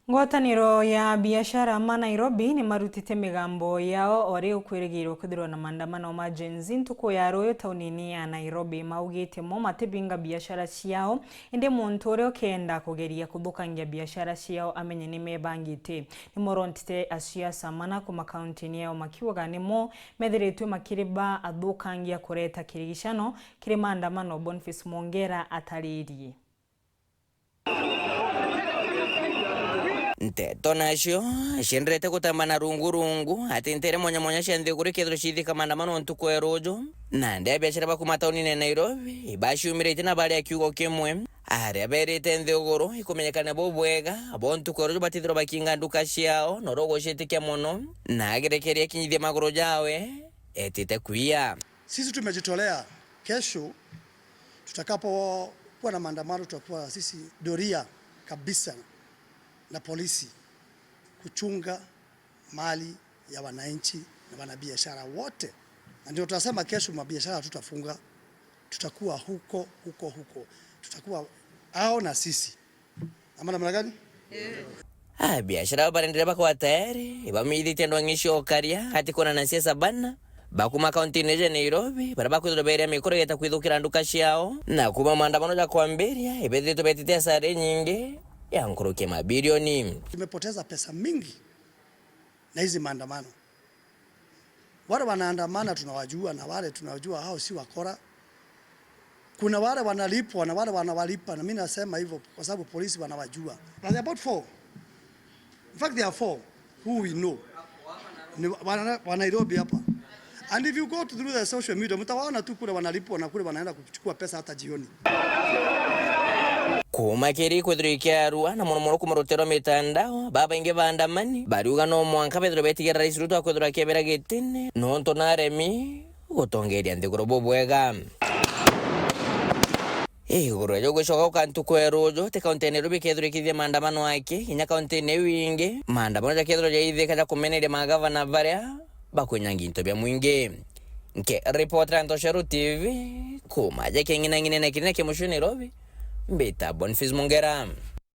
Ngwataniro ya biashara ma Nairobi ni marutite migambo yao ori ukwirigirwo kuthirwa na maandamano ma Gen Z ntuku ya royo taunini ya Nairobi maugite mo matibinga biashara ciao indi muntu uri ukenda kugeria kuthukangia biashara ciao amenye ni mebangite ni morontite asiasa mana kuma kaunti yao makiuga nimo methiritwe makiriba athukangia kureta kirigishano kiri maandamano. Boniface Mwongera ataririe nteto nacio cienderete gutambana rungu ati ntere monya cianthi kuri kithiro cithika maandamano ntuku erojo na ndia biashara bakuma taunini Nairobi bashiumirite na bari akiugo kimwe aria berite nthiguru ikumenyekana bo bwega abo ntuku erojo batithiro bakinga nduka ciao norogo citikia muno na agerekeria kinyithia maguru jawe etite kuia. Sisi tumejitolea kesho tutakapo kuwa na maandamano, tutakuwa sisi doria kabisa na polisi kuchunga mali ya wananchi na wanabiashara wote, na ndio tunasema kesho mabiashara tutafunga, tutakuwa huko tutakuwa hao na sisi ama namna gani? Biashara barendera bakwa tayari bamithite ndwangisho karia ati kona na siasa bana bakuma kaunti ya Nairobi barabakuzira beria mikoro yeta kwithukira nduka ciao na kuma maandamano ya kwambiria ibethito betite sare nyingi ya nkuruke mabilioni. Tumepoteza pesa mingi na hizi maandamano. Wale wanaandamana tunawajua na wale tunawajua hao si wakora. Kuna wale wanalipwa na wale wanawalipa, na mimi nasema hivyo kwa sababu polisi wanawajua. There are about 4. In fact there are 4 who we know. Ni wa Nairobi hapa. And if you go through the social media mtawaona tu kule wanalipwa na kule wanaenda kuchukua pesa hata jioni. Kumakiri kwithirikia arua na muno kumarutero mitandao baba inge bandamani bariuga no mwanka bethiro betigira rais Ruto akwithira kebera gitine no ntona remi gutongeria nthiguru bwega iguru yo gushoka kantu kwerojo te kaunti ya Nairobi kethirikithia maandamano ake inya kaunti ne wingi maandamano ya kethiro ya ithika ja kumeneria magavana baria bakunyangi into bya mwingi nke reporter Ntosharu TV kuma je kengina ngine na kinene kemusho Nairobi mbita Boniface Mwongera.